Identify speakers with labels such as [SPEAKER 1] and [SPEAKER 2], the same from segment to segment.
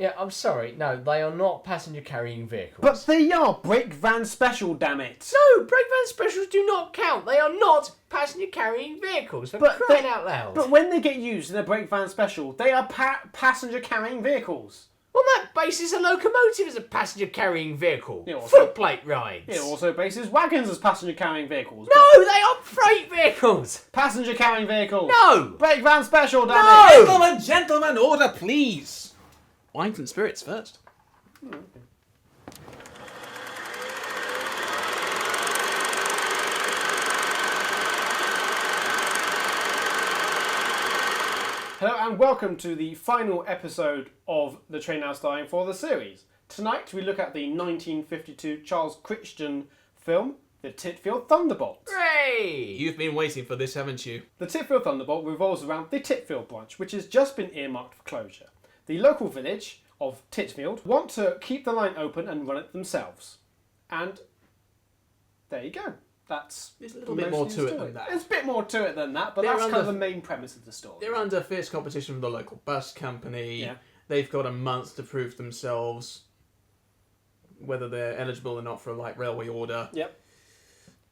[SPEAKER 1] Yeah, I'm sorry. No, they are not passenger carrying vehicles.
[SPEAKER 2] But they are brake van special, damn it.
[SPEAKER 1] No, brake van specials do not count. They are not passenger carrying vehicles. For crying out loud.
[SPEAKER 2] But when they get used in a brake van special, they are passenger carrying vehicles.
[SPEAKER 1] On that basis, a locomotive is a passenger carrying vehicle.
[SPEAKER 2] Yeah, also-
[SPEAKER 1] Footplate rides.
[SPEAKER 2] It also bases wagons as passenger carrying vehicles.
[SPEAKER 1] No, they are freight vehicles.
[SPEAKER 2] Passenger carrying vehicles.
[SPEAKER 1] No.
[SPEAKER 2] Brake van special, damn
[SPEAKER 1] No.
[SPEAKER 2] it.
[SPEAKER 3] Gentlemen, order, please. Wines and spirits first.
[SPEAKER 2] Hello and welcome to the final episode of The Train Now Starring for the series. Tonight we look at the 1952 Charles Crichton film, The Titfield Thunderbolt.
[SPEAKER 1] Hooray!
[SPEAKER 3] You've been waiting for this, haven't you?
[SPEAKER 2] The Titfield Thunderbolt revolves around the Titfield branch, which has just been earmarked for closure. The local village of Titfield want to keep the line open and run it themselves. And there you go. There's
[SPEAKER 3] a little bit more to it than that.
[SPEAKER 2] There's a bit more to it than that, but
[SPEAKER 3] They're
[SPEAKER 2] that's kind of
[SPEAKER 3] under-
[SPEAKER 2] the main premise of the story.
[SPEAKER 3] They're under fierce competition from the local bus company.
[SPEAKER 2] Yeah.
[SPEAKER 3] They've got a month to prove themselves whether they're eligible or not for a light railway order.
[SPEAKER 2] Yep.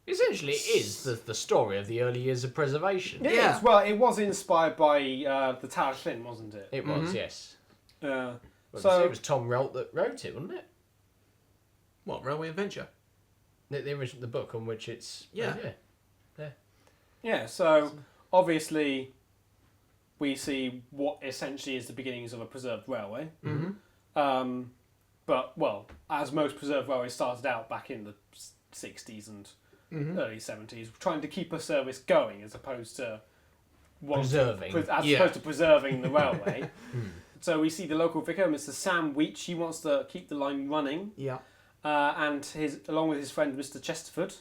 [SPEAKER 1] Essentially, it is the story of the early years of preservation.
[SPEAKER 2] It
[SPEAKER 3] Yeah.
[SPEAKER 2] is. Well, it was inspired by the Tower of Flint, wasn't it?
[SPEAKER 1] It was, yes.
[SPEAKER 2] So
[SPEAKER 1] It was Tom Rolt that wrote it, wasn't it?
[SPEAKER 3] What, Railway Adventure?
[SPEAKER 1] The original, the book on which it's...
[SPEAKER 3] Yeah.
[SPEAKER 2] so obviously we see what essentially is the beginnings of a preserved railway.
[SPEAKER 3] Mm-hmm.
[SPEAKER 2] But, well, as most preserved railways started out back in the 60s and early 70s, trying to keep a service going as opposed to
[SPEAKER 1] Preserving.
[SPEAKER 2] opposed to preserving the railway. So we see the local vicar, Mr. Sam Weech. He wants to keep the line running,
[SPEAKER 3] Yeah.
[SPEAKER 2] and along with his friend Mr. Chesterford,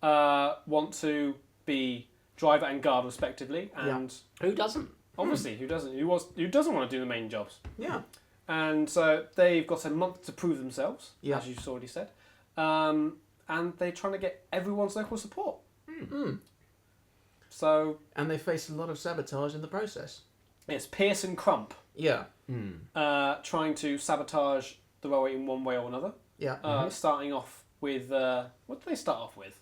[SPEAKER 2] want to be driver and guard respectively. And
[SPEAKER 1] Who doesn't?
[SPEAKER 2] obviously, who doesn't? Who doesn't want to do the main jobs?
[SPEAKER 3] Yeah.
[SPEAKER 2] And so they've got a month to prove themselves,
[SPEAKER 3] Yeah.
[SPEAKER 2] as you've already said. And they're trying to get everyone's local support. So
[SPEAKER 3] And they face a lot of sabotage in the process.
[SPEAKER 2] it's Pierce and Crump
[SPEAKER 3] Yeah.
[SPEAKER 2] trying to sabotage the railway in one way or another.
[SPEAKER 3] Yeah.
[SPEAKER 2] Starting off with what did they start off with?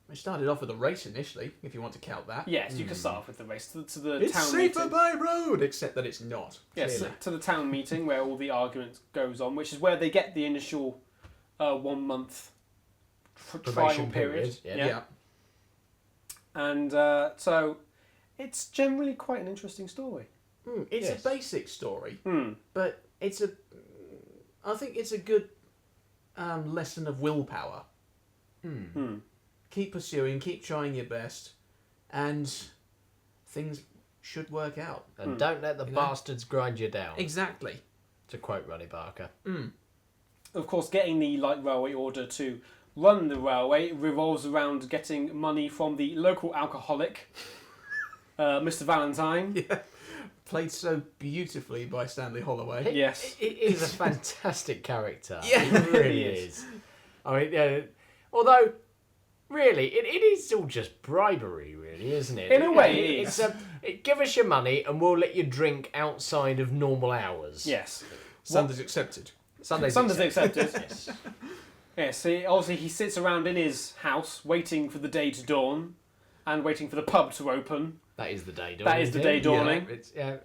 [SPEAKER 3] We started off with a race initially, if you want to count that.
[SPEAKER 2] Yes, you can start off with the race to the
[SPEAKER 3] It's
[SPEAKER 2] town
[SPEAKER 3] safer
[SPEAKER 2] meeting.
[SPEAKER 3] by road, except that it's not.
[SPEAKER 2] Yes,
[SPEAKER 3] Clearly.
[SPEAKER 2] to the town meeting where all the argument goes on, which is where they get the initial 1 month trial
[SPEAKER 1] Probation
[SPEAKER 2] period.
[SPEAKER 1] period,
[SPEAKER 3] Yeah.
[SPEAKER 2] And so it's generally quite an interesting story.
[SPEAKER 3] It's
[SPEAKER 2] Yes.
[SPEAKER 3] a basic story,
[SPEAKER 2] Hmm.
[SPEAKER 3] but I think it's a good lesson of willpower. Keep pursuing, keep trying your best, and things should work out.
[SPEAKER 1] And don't let the bastards grind you down.
[SPEAKER 3] Exactly.
[SPEAKER 1] To quote Ronnie Barker.
[SPEAKER 2] Of course, getting the light railway order to run the railway revolves around getting money from the local alcoholic, Mr. Valentine.
[SPEAKER 3] Yeah. Played so beautifully by Stanley Holloway.
[SPEAKER 2] Yes.
[SPEAKER 1] It is a fantastic character.
[SPEAKER 3] Yeah.
[SPEAKER 1] It really is. I mean, although, really, it is all just bribery, really, isn't it?
[SPEAKER 2] In a way, it is.
[SPEAKER 1] Give us your money and we'll let you drink outside of normal hours.
[SPEAKER 2] Yes.
[SPEAKER 3] Sunday's accepted.
[SPEAKER 1] Sunday's
[SPEAKER 2] accepted.
[SPEAKER 1] Yes.
[SPEAKER 2] Yes, obviously he sits around in his house waiting for the day to dawn and waiting for the pub to open.
[SPEAKER 1] That is the day dawning.
[SPEAKER 2] That is the day dawning.
[SPEAKER 1] Yeah.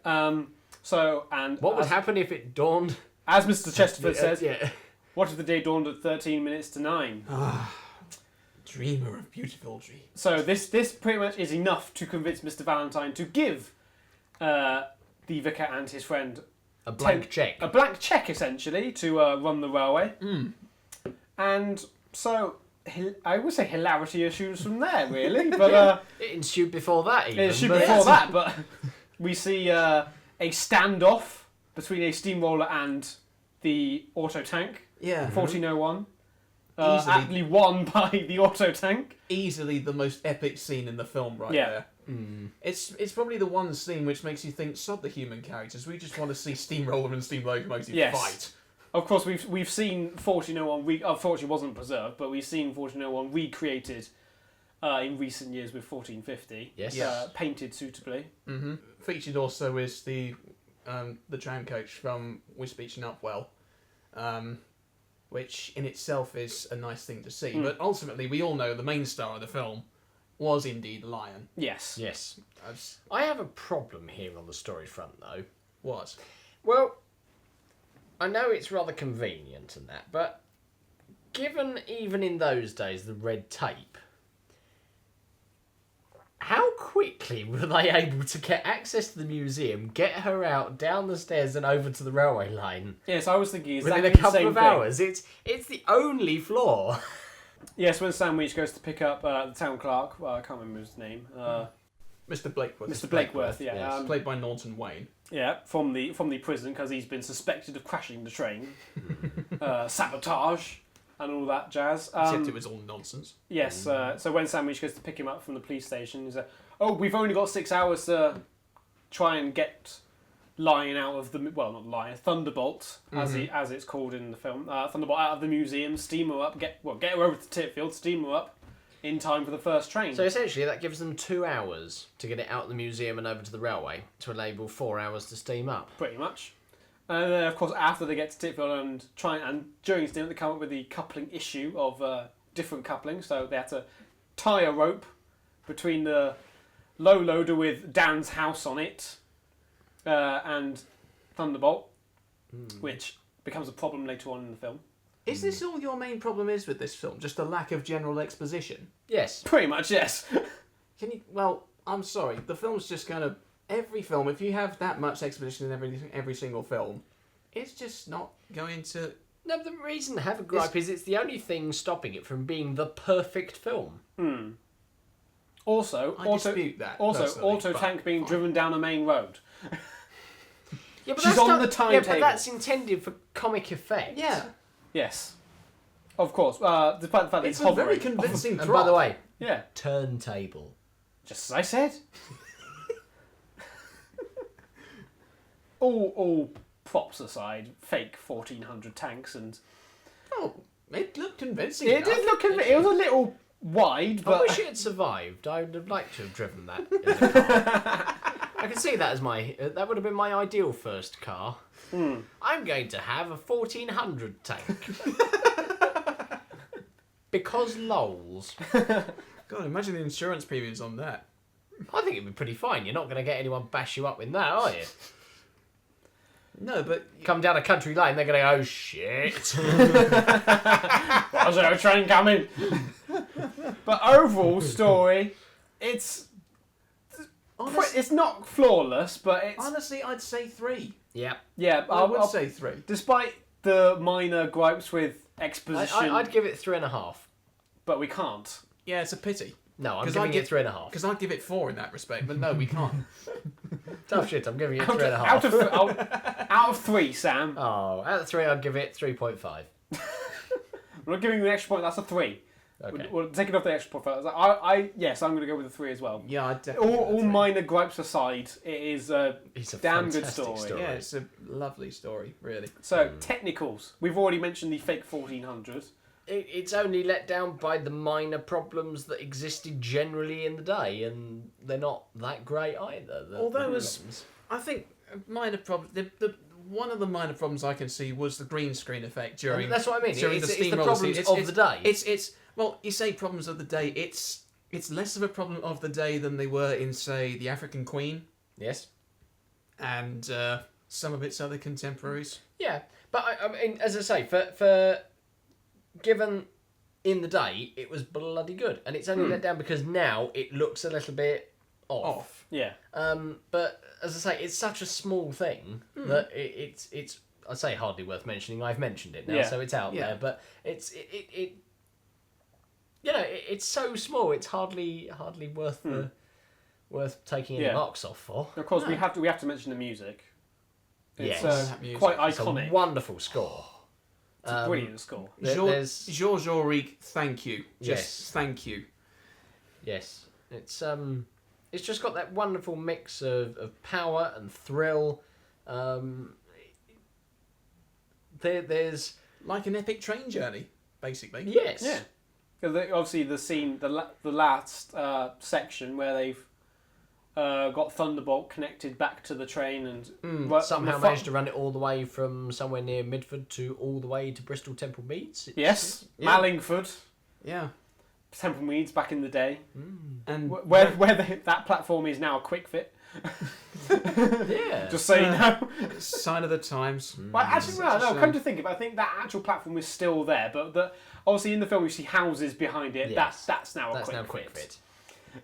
[SPEAKER 1] What would happen if it dawned?
[SPEAKER 2] As Mr. Chesterford says,
[SPEAKER 1] Yeah.
[SPEAKER 2] what if the day dawned at 13 minutes to 9?
[SPEAKER 3] Dreamer of beautiful dreams.
[SPEAKER 2] So this pretty much is enough to convince Mr. Valentine to give the vicar and his friend
[SPEAKER 1] A blank check.
[SPEAKER 2] a blank check, essentially, to run the railway. And so, I would say hilarity issues from there, really. But
[SPEAKER 1] It ensued before that, even.
[SPEAKER 2] it should
[SPEAKER 1] but-
[SPEAKER 2] before that, but we see a standoff between a steamroller and the auto tank,
[SPEAKER 3] Yeah.
[SPEAKER 2] 1401.
[SPEAKER 3] Easily.
[SPEAKER 2] Aptly won by the auto tank.
[SPEAKER 3] Easily the most epic scene in the film right
[SPEAKER 2] Yeah.
[SPEAKER 3] there. It's probably the one scene which makes you think, sod the human characters, we just want to see Steamroller and Steam Locomotive
[SPEAKER 2] Yes.
[SPEAKER 3] fight.
[SPEAKER 2] Of course, we've seen 1401. Unfortunately, wasn't preserved, but we've seen 1401 recreated in recent years with 1450.
[SPEAKER 1] Yes.
[SPEAKER 3] Yeah.
[SPEAKER 2] Painted suitably.
[SPEAKER 3] Featured also is the the tram coach from Wisbech and Upwell, which in itself is a nice thing to see. But ultimately, we all know the main star of the film was indeed the lion.
[SPEAKER 2] Yes.
[SPEAKER 1] Yes. I have a problem here on the story front, though.
[SPEAKER 3] What?
[SPEAKER 1] Well, I know it's rather convenient and that, but given even in those days the red tape, how quickly were they able to get access to the museum, get her out, down the stairs and over to the railway line?
[SPEAKER 2] Yes, I was thinking exactly
[SPEAKER 1] Within a couple
[SPEAKER 2] the same
[SPEAKER 1] of
[SPEAKER 2] thing.
[SPEAKER 1] hours. It's the only floor.
[SPEAKER 2] Yes, when Sandwich goes to pick up the town clerk, I can't remember his name.
[SPEAKER 3] Mr. Blakeworth.
[SPEAKER 2] Mr. Blakeworth, yeah.
[SPEAKER 1] yes.
[SPEAKER 3] Played by Norton Wayne.
[SPEAKER 2] Yeah, from the prison because he's been suspected of crashing the train, sabotage, and all that jazz.
[SPEAKER 3] Except it was all nonsense.
[SPEAKER 2] Yes. So when Sandwich goes to pick him up from the police station, he's like, "Oh, we've only got 6 hours to try and get Lion out of the not Lion, Thunderbolt as it's called in the film. Thunderbolt out of the museum, steam her up, get her over to Titfield, steam her up." In time for the first train.
[SPEAKER 1] So essentially that gives them 2 hours to get it out of the museum and over to the railway to enable 4 hours to steam up.
[SPEAKER 2] Pretty much. And then, of course, after they get to Titfield and during steam, they come up with the coupling issue of different couplings. So they had to tie a rope between the low loader with Dan's house on it and Thunderbolt, which becomes a problem later on in the film.
[SPEAKER 3] Is this all your main problem is with this film? Just a lack of general exposition?
[SPEAKER 1] Yes.
[SPEAKER 2] Pretty much, yes.
[SPEAKER 3] Can you? Well, I'm sorry. The film's just kind of every film. If you have that much exposition in every single film, it's just not going to.
[SPEAKER 1] No, the reason I have a gripe is it's the only thing stopping it from being the perfect film.
[SPEAKER 2] Also,
[SPEAKER 3] I dispute that. personally,
[SPEAKER 2] auto
[SPEAKER 3] but
[SPEAKER 2] tank being
[SPEAKER 3] fine.
[SPEAKER 2] driven down a main road.
[SPEAKER 1] Yeah, but
[SPEAKER 2] She's
[SPEAKER 1] that's
[SPEAKER 2] on
[SPEAKER 1] not,
[SPEAKER 2] the
[SPEAKER 1] Yeah,
[SPEAKER 2] timetable.
[SPEAKER 1] but that's intended for comic effect.
[SPEAKER 3] Yeah,
[SPEAKER 2] Yes. Of course. Despite the fact that
[SPEAKER 3] it's
[SPEAKER 2] it's
[SPEAKER 3] a very
[SPEAKER 2] hovering.
[SPEAKER 3] convincing
[SPEAKER 1] And
[SPEAKER 3] drop.
[SPEAKER 1] by the way,
[SPEAKER 2] Yeah.
[SPEAKER 1] turntable.
[SPEAKER 2] Just as I said. all props aside, fake 1400 tanks and
[SPEAKER 3] Oh, it looked convincing.
[SPEAKER 2] it did look it was a little wide,
[SPEAKER 1] I
[SPEAKER 2] but
[SPEAKER 1] wish it had survived. I would have liked to have driven that. In the car. I can see that as my. That would have been my ideal first car. I'm going to have a 1400 tank. Because lols.
[SPEAKER 3] God, imagine the insurance premiums on that.
[SPEAKER 1] I think it'd be pretty fine. You're not going to get anyone bash you up in that, are you?
[SPEAKER 3] No, but
[SPEAKER 1] Come down a country lane, they're going to go, oh shit.
[SPEAKER 2] was there a train coming? But overall story, it's not flawless, but it's
[SPEAKER 3] honestly, I'd say 3.
[SPEAKER 1] Yeah.
[SPEAKER 2] yeah.
[SPEAKER 3] I would say 3.
[SPEAKER 2] Despite the minor gripes with exposition,
[SPEAKER 1] I'd give it 3.5.
[SPEAKER 2] but we can't.
[SPEAKER 3] Yeah, it's a pity.
[SPEAKER 1] No, I'm
[SPEAKER 3] 'Cause
[SPEAKER 1] giving
[SPEAKER 3] I'd
[SPEAKER 1] it 3.5.
[SPEAKER 3] Because I'd give it 4 in that respect, but no, we can't.
[SPEAKER 1] Tough shit, I'm giving it
[SPEAKER 2] Out
[SPEAKER 1] 3.5.
[SPEAKER 2] out of 3, Sam.
[SPEAKER 1] Oh, out of 3, I'd give it 3.5.
[SPEAKER 2] We're not giving you the extra point. That's a 3.
[SPEAKER 1] Okay.
[SPEAKER 2] We're taking off the extra point. Yes, I'm going to go with a 3 as well.
[SPEAKER 3] Yeah, I'd definitely.
[SPEAKER 2] All minor gripes aside, it is a
[SPEAKER 1] It's a
[SPEAKER 2] damn good
[SPEAKER 1] fantastic
[SPEAKER 2] story.
[SPEAKER 3] Yeah, it's a lovely story, really.
[SPEAKER 2] So technicals. We've already mentioned the fake 1400.
[SPEAKER 1] It's only let down by the minor problems that existed generally in the day, and they're not that great either.
[SPEAKER 3] Although, I think minor problem. One of the minor problems I can see was the green screen effect during.
[SPEAKER 1] That's what I mean.
[SPEAKER 3] During
[SPEAKER 1] It's
[SPEAKER 3] the
[SPEAKER 1] the
[SPEAKER 3] steamroller
[SPEAKER 1] problems
[SPEAKER 3] scene.
[SPEAKER 1] of the day.
[SPEAKER 3] It's well, you say problems of the day. It's less of a problem of the day than they were in, say, the African Queen
[SPEAKER 1] Yes.
[SPEAKER 3] and some of its other contemporaries.
[SPEAKER 1] Yeah, but I mean, as I say, for given in the day, it was bloody good, and it's only let down because now it looks a little bit off.
[SPEAKER 2] Yeah.
[SPEAKER 1] But as I say, it's such a small thing that it's I'd say hardly worth mentioning. I've mentioned it now,
[SPEAKER 2] Yeah.
[SPEAKER 1] so it's out
[SPEAKER 3] Yeah.
[SPEAKER 1] there. But it's it's so small. It's hardly worth taking any
[SPEAKER 2] Yeah.
[SPEAKER 1] marks off for.
[SPEAKER 2] Of course, we have to mention the music. It's
[SPEAKER 1] Yes.
[SPEAKER 3] That music.
[SPEAKER 2] quite
[SPEAKER 1] It's a
[SPEAKER 2] iconic.
[SPEAKER 1] wonderful score.
[SPEAKER 2] It's a brilliant score.
[SPEAKER 1] There's
[SPEAKER 3] Georges Auric, thank you. Just
[SPEAKER 1] Yes.
[SPEAKER 3] thank you.
[SPEAKER 1] yes, it's just got that wonderful mix of power and thrill. There's
[SPEAKER 3] Like an epic train journey, basically.
[SPEAKER 1] yes,
[SPEAKER 2] Yeah. Obviously, the scene, the last section where they've got Thunderbolt connected back to the train and
[SPEAKER 1] Somehow managed to run it all the way from somewhere near Midford to all the way to Bristol Temple Meads.
[SPEAKER 2] Yes,
[SPEAKER 3] Yeah.
[SPEAKER 2] Mallingford,
[SPEAKER 3] Yeah.
[SPEAKER 2] Temple Meads back in the day,
[SPEAKER 3] And
[SPEAKER 2] where that platform is now a quick fit.
[SPEAKER 1] Yeah.
[SPEAKER 2] Just so you know.
[SPEAKER 3] sign of the times.
[SPEAKER 2] Well, actually,
[SPEAKER 3] Such a
[SPEAKER 2] no.
[SPEAKER 3] shame.
[SPEAKER 2] Come to think of it, I think that actual platform is still there, but obviously in the film you see houses behind it.
[SPEAKER 1] Yes.
[SPEAKER 2] That's now a
[SPEAKER 1] That's
[SPEAKER 2] quick
[SPEAKER 1] now quick
[SPEAKER 2] fit.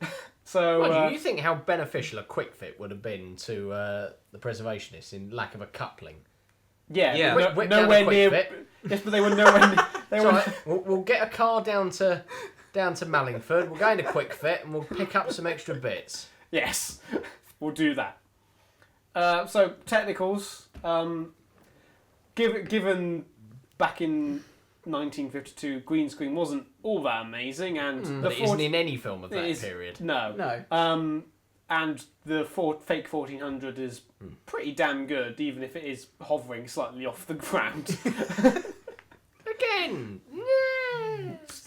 [SPEAKER 1] fit.
[SPEAKER 2] So
[SPEAKER 1] Well, do you think how beneficial a quick fit would have been to the preservationists in lack of a coupling?
[SPEAKER 2] yeah,
[SPEAKER 3] Yeah.
[SPEAKER 2] but
[SPEAKER 1] Whip down a
[SPEAKER 2] nowhere
[SPEAKER 1] quick
[SPEAKER 2] near.
[SPEAKER 1] fit.
[SPEAKER 2] Yes, but they were nowhere near. They
[SPEAKER 1] It's
[SPEAKER 2] were.
[SPEAKER 1] all right. We'll get a car down to Mallingford. We'll go into quick fit and we'll pick up some extra bits.
[SPEAKER 2] Yes, we'll do that. So technicals, given back in 1952, green screen wasn't all that amazing, and
[SPEAKER 1] But it isn't in any film of that period.
[SPEAKER 2] No,
[SPEAKER 3] No.
[SPEAKER 2] and the fake 1400 is pretty damn good, even if it is hovering slightly off the ground.
[SPEAKER 1] Again,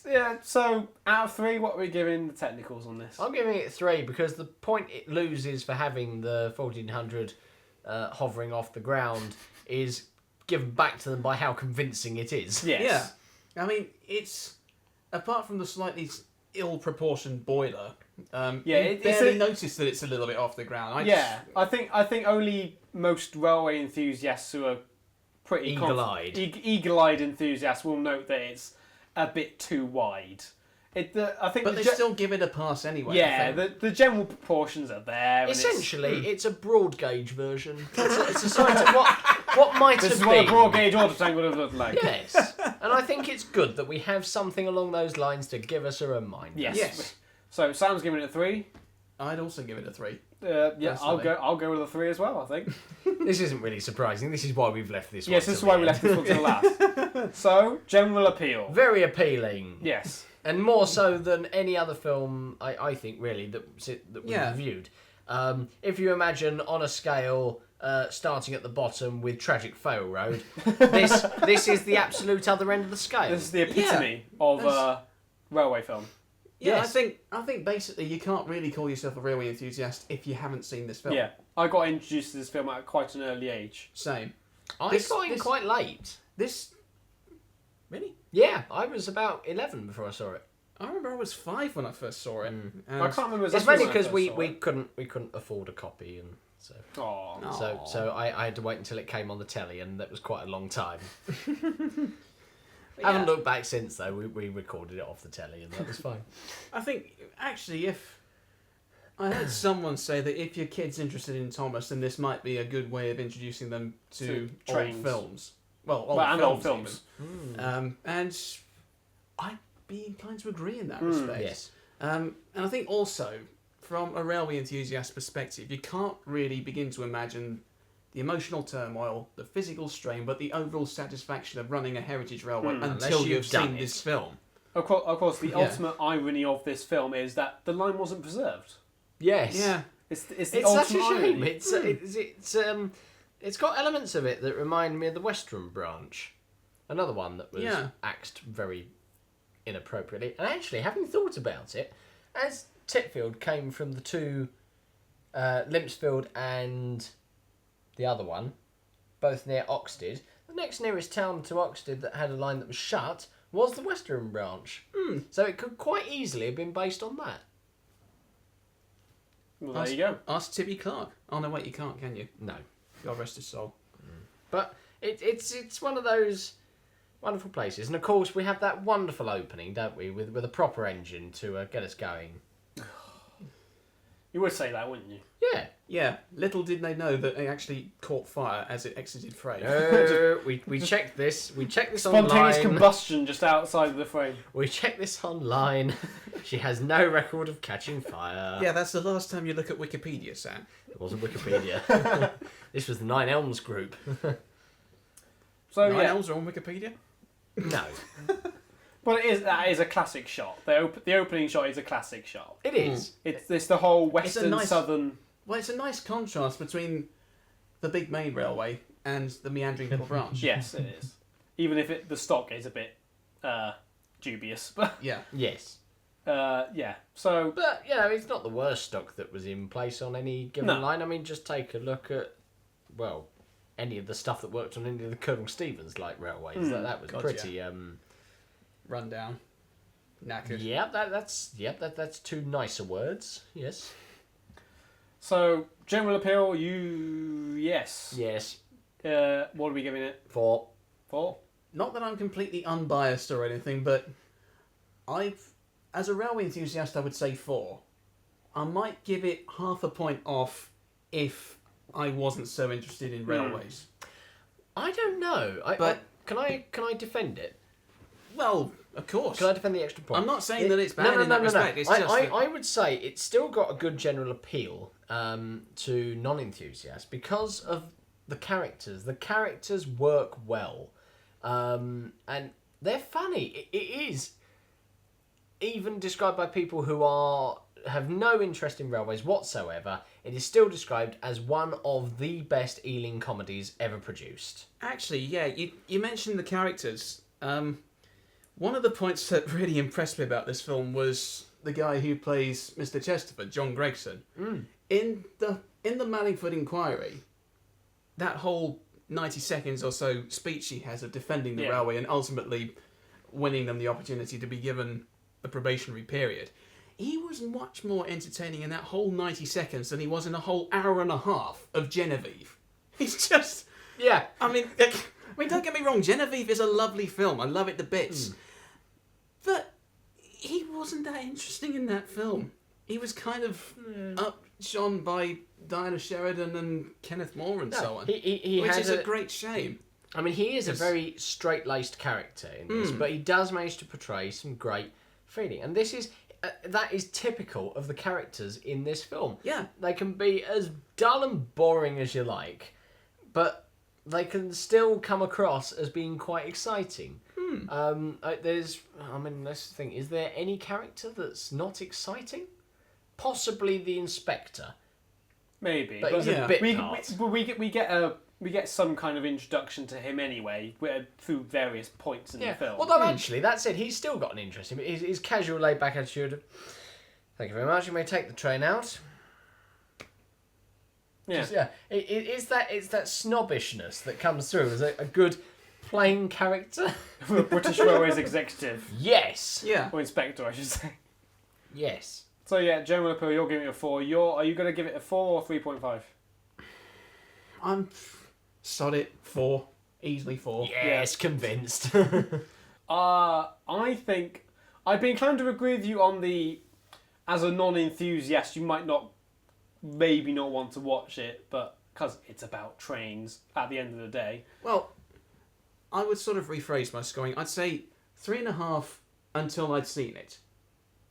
[SPEAKER 2] Yeah. So out of 3, what are we giving the technicals on this?
[SPEAKER 1] I'm giving it 3 because the point it loses for having the 1400 hovering off the ground is given back to them by how convincing it is.
[SPEAKER 2] Yes.
[SPEAKER 3] Yeah. I mean, it's apart from the slightly ill-proportioned boiler.
[SPEAKER 2] Yeah,
[SPEAKER 3] you
[SPEAKER 2] it's
[SPEAKER 3] barely
[SPEAKER 2] a-
[SPEAKER 3] notice that it's a little bit off the ground.
[SPEAKER 2] I think only most railway enthusiasts who are pretty
[SPEAKER 1] Eagle-eyed.
[SPEAKER 2] eagle-eyed enthusiasts will note that it's a bit too wide. I think,
[SPEAKER 3] But they still give it a pass anyway.
[SPEAKER 2] yeah,
[SPEAKER 3] I think.
[SPEAKER 2] the general proportions are there. And
[SPEAKER 1] Essentially, it's a broad gauge version. It's a sign of what might
[SPEAKER 2] this
[SPEAKER 1] have
[SPEAKER 2] is what a
[SPEAKER 1] been.
[SPEAKER 2] broad gauge auto tank would have looked like.
[SPEAKER 1] Yes, and I think it's good that we have something along those lines to give us a reminder.
[SPEAKER 2] Yes.
[SPEAKER 3] Yes.
[SPEAKER 2] So Sam's giving it a 3.
[SPEAKER 3] I'd also give it a 3.
[SPEAKER 2] Yeah, I'll
[SPEAKER 3] Personally.
[SPEAKER 2] go. I'll go with a 3 as well. I think.
[SPEAKER 1] This isn't really surprising. This is why we've left this one.
[SPEAKER 2] Yes, this is
[SPEAKER 1] till
[SPEAKER 2] why
[SPEAKER 1] the
[SPEAKER 2] we
[SPEAKER 1] end.
[SPEAKER 2] left this one to the last. So general appeal.
[SPEAKER 1] Very appealing.
[SPEAKER 2] Yes.
[SPEAKER 1] And more so than any other film, I think, really, that we've
[SPEAKER 3] Yeah.
[SPEAKER 1] reviewed. If you imagine on a scale starting at the bottom with Tragic Fail Road, this is the absolute other end of the scale.
[SPEAKER 2] This is the epitome of railway film.
[SPEAKER 3] Yeah,
[SPEAKER 1] Yes.
[SPEAKER 3] I think basically you can't really call yourself a railway enthusiast if you haven't seen this film.
[SPEAKER 2] Yeah, I got introduced to this film at quite an early age.
[SPEAKER 3] Same.
[SPEAKER 1] I got in quite late.
[SPEAKER 3] This. Really?
[SPEAKER 1] Yeah, I was about 11 before I saw it.
[SPEAKER 3] I remember I was 5 when I first saw it. And
[SPEAKER 2] I can't remember.
[SPEAKER 1] It's mainly because we couldn't afford a copy, and so
[SPEAKER 2] Oh.
[SPEAKER 1] so I had to wait until it came on the telly, and that was quite a long time. I haven't looked back since though. We recorded it off the telly, and that was fine.
[SPEAKER 3] I think, actually, if I heard someone say that if your kid's interested in Thomas, then this might be a good way of introducing them to old
[SPEAKER 2] trains.
[SPEAKER 3] films. Well, old
[SPEAKER 2] and
[SPEAKER 3] films.
[SPEAKER 2] old films.
[SPEAKER 3] And I'd be inclined to agree in that respect.
[SPEAKER 1] Yes.
[SPEAKER 3] And I think also, from a railway enthusiast perspective, you can't really begin to imagine the emotional turmoil, the physical strain, but the overall satisfaction of running a heritage railway
[SPEAKER 1] Unless
[SPEAKER 3] until
[SPEAKER 1] you've
[SPEAKER 3] you've
[SPEAKER 1] done
[SPEAKER 3] seen
[SPEAKER 1] it.
[SPEAKER 3] this film.
[SPEAKER 2] Of course, the ultimate irony of this film is that the line wasn't preserved.
[SPEAKER 1] Yes.
[SPEAKER 3] Yeah.
[SPEAKER 2] It's the
[SPEAKER 1] It's
[SPEAKER 2] ultimate
[SPEAKER 1] such a shame.
[SPEAKER 2] irony.
[SPEAKER 1] It's got elements of it that remind me of the Western Branch, another one that was axed very inappropriately. And actually, having thought about it, as Titfield came from the two, Limpsfield and the other one, both near Oxted, the next nearest town to Oxted that had a line that was shut was the Western Branch. So it could quite easily have been based on that.
[SPEAKER 2] Well, there you go.
[SPEAKER 3] Ask Tibby Clark. Oh no, wait, you can't, can you?
[SPEAKER 1] No.
[SPEAKER 3] God rest his soul.
[SPEAKER 1] But it's one of those wonderful places. And of course, we have that wonderful opening, don't we, with a proper engine to get us going.
[SPEAKER 2] You would say that, wouldn't you?
[SPEAKER 1] Yeah.
[SPEAKER 3] Yeah, little did they know that it actually caught fire as it exited frame.
[SPEAKER 1] We checked this. We checked this
[SPEAKER 2] Spontaneous
[SPEAKER 1] online.
[SPEAKER 2] combustion just outside of the frame.
[SPEAKER 1] We checked this online. She has no record of catching fire.
[SPEAKER 3] Yeah, that's the last time you look at Wikipedia, Sam.
[SPEAKER 1] It wasn't Wikipedia. This was the Nine Elms group.
[SPEAKER 2] So
[SPEAKER 3] Nine
[SPEAKER 2] yeah,
[SPEAKER 3] Elms are on Wikipedia?
[SPEAKER 1] No.
[SPEAKER 2] but that is a classic shot. The opening shot is a classic shot.
[SPEAKER 1] It is.
[SPEAKER 2] It's the whole western
[SPEAKER 3] nice-
[SPEAKER 2] southern.
[SPEAKER 3] Well, it's a nice contrast between the big main railway and the meandering little branch.
[SPEAKER 2] Yes, it is. Even if the stock is a bit dubious, but
[SPEAKER 3] Yeah.
[SPEAKER 1] Yes.
[SPEAKER 2] Yeah. So,
[SPEAKER 1] But, it's not the worst stock that was in place on any given line. I mean, just take a look at, well, any of the stuff that worked on any of the Colonel Stevens light railways. That was pretty...
[SPEAKER 3] Rundown. Knackered.
[SPEAKER 1] Yeah, that's two nicer words. Yes.
[SPEAKER 2] So general appeal, yes.
[SPEAKER 1] Yes.
[SPEAKER 2] What are we giving it?
[SPEAKER 1] 4.
[SPEAKER 2] 4?
[SPEAKER 3] Not that I'm completely unbiased or anything, but as a railway enthusiast, I would say 4. I might give it half a point off if I wasn't so interested in railways.
[SPEAKER 1] I don't know. Can I defend it?
[SPEAKER 3] Well, of course.
[SPEAKER 1] Can I defend the extra point?
[SPEAKER 3] I'm not saying that it's bad in that respect. It's just
[SPEAKER 1] I would say it's still got a good general appeal to non-enthusiasts because of the characters. The characters work well. And they're funny. It is even described by people who have no interest in railways whatsoever. It is still described as one of the best Ealing comedies ever produced.
[SPEAKER 3] Actually, yeah, you mentioned the characters. One of the points that really impressed me about this film was the guy who plays Mr. Chesterford, John Gregson. In the Mallingford Inquiry, that whole 90 seconds or so speech he has of defending the railway and ultimately winning them the opportunity to be given a probationary period, he was much more entertaining in that whole 90 seconds than he was in a whole hour and a half of Genevieve. He's just...
[SPEAKER 1] Yeah.
[SPEAKER 3] I mean, don't get me wrong, Genevieve is a lovely film. I love it to bits. But he wasn't that interesting in that film. He was kind of upshone by Diana Sheridan and Kenneth Moore and so on. Which is a great shame.
[SPEAKER 1] I mean, he is a very straight-laced character in this, but he does manage to portray some great feeling. And this is... that is typical of the characters in this film.
[SPEAKER 3] Yeah.
[SPEAKER 1] They can be as dull and boring as you like, but they can still come across as being quite exciting. Let's think, is there any character that's not exciting? Possibly the Inspector.
[SPEAKER 2] Maybe,
[SPEAKER 1] but he's a bit part.
[SPEAKER 2] We get some kind of introduction to him anyway through various points in the film.
[SPEAKER 1] Although actually, that said, he's still got an interest in his casual, laid-back attitude. Thank you very much. You may take the train out.
[SPEAKER 2] Yeah,
[SPEAKER 1] it's that snobbishness that comes through as a good plain character.
[SPEAKER 2] The British Railways executive.
[SPEAKER 1] Yes.
[SPEAKER 3] Yeah.
[SPEAKER 2] Or inspector, I should say.
[SPEAKER 1] Yes.
[SPEAKER 2] So yeah, general appeal. You're giving it a 4. Are you going to give it a 4 or 3.5?
[SPEAKER 3] I'm solid 4, easily 4.
[SPEAKER 1] Yes, convinced.
[SPEAKER 2] I think I'd be inclined to agree with you on the. As a non-enthusiast, you might maybe not want to watch it, but because it's about trains at the end of the day.
[SPEAKER 3] Well, I would sort of rephrase my scoring. I'd say 3.5 until I'd seen it.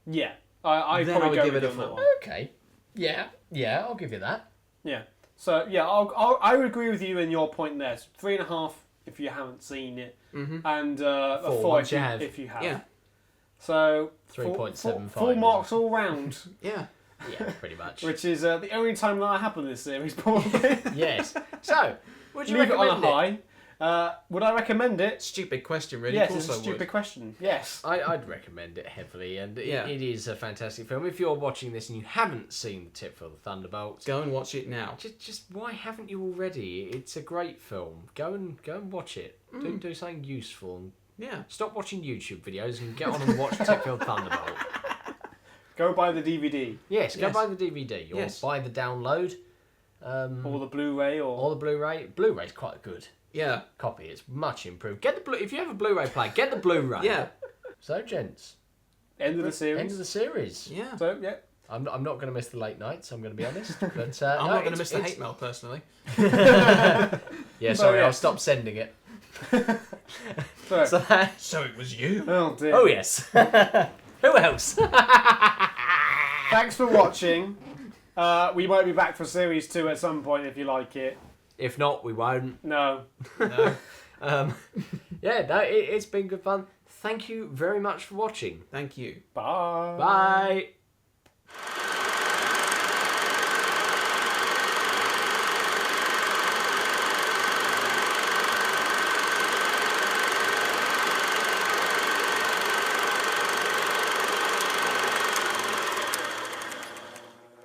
[SPEAKER 2] Yeah, I
[SPEAKER 3] then
[SPEAKER 2] probably
[SPEAKER 3] I would
[SPEAKER 2] go
[SPEAKER 3] give
[SPEAKER 2] with
[SPEAKER 3] it a
[SPEAKER 2] you on that
[SPEAKER 3] 4.
[SPEAKER 2] one.
[SPEAKER 1] Okay. Yeah, I'll give you that.
[SPEAKER 2] Yeah. So yeah, I would agree with you in your point there. So 3.5 if you haven't seen it, and a 4 if you have.
[SPEAKER 3] Yeah.
[SPEAKER 2] So
[SPEAKER 1] 3.75.
[SPEAKER 2] 4 marks all round.
[SPEAKER 3] Yeah.
[SPEAKER 1] Yeah, pretty much.
[SPEAKER 2] Which is the only time that happened in this series, probably.
[SPEAKER 1] Yes. So, would you
[SPEAKER 2] leave it
[SPEAKER 1] recommend
[SPEAKER 2] on a high? Would I recommend it?
[SPEAKER 3] Stupid question, really.
[SPEAKER 2] Yes,
[SPEAKER 3] of course
[SPEAKER 2] it's a
[SPEAKER 3] I
[SPEAKER 2] stupid
[SPEAKER 3] would.
[SPEAKER 2] question. Yes.
[SPEAKER 1] I'd recommend it heavily, and it is a fantastic film. If you're watching this and you haven't seen the Titfield Thunderbolt,
[SPEAKER 3] go and watch it now.
[SPEAKER 1] Just why haven't you already? It's a great film. Go and watch it. Do something useful. And stop watching YouTube videos and get on and watch Titfield Thunderbolt.
[SPEAKER 2] Go buy the DVD.
[SPEAKER 1] Yes, go buy the DVD or buy the download.
[SPEAKER 2] Or the Blu-ray
[SPEAKER 1] or the Blu-ray. Blu-ray's quite good.
[SPEAKER 3] Yeah.
[SPEAKER 1] Copy. It's much improved. Get the if you have a Blu-ray player, get the Blu-ray.
[SPEAKER 3] Yeah.
[SPEAKER 1] So, gents.
[SPEAKER 2] End of the series.
[SPEAKER 1] End of the series.
[SPEAKER 3] Yeah.
[SPEAKER 2] So, yeah.
[SPEAKER 1] I'm not going to miss the late nights, I'm going to be honest. But
[SPEAKER 3] I'm not going to miss the hate mail, personally.
[SPEAKER 1] Yeah, sorry, I'll stop sending it.
[SPEAKER 3] So it was you.
[SPEAKER 2] Oh, dear.
[SPEAKER 1] Oh, yes. Who else?
[SPEAKER 2] Thanks for watching. We might be back for Series 2 at some point if you like it.
[SPEAKER 1] If not, we won't.
[SPEAKER 2] No.
[SPEAKER 1] It's been good fun. Thank you very much for watching.
[SPEAKER 3] Thank you.
[SPEAKER 2] Bye.
[SPEAKER 1] Bye.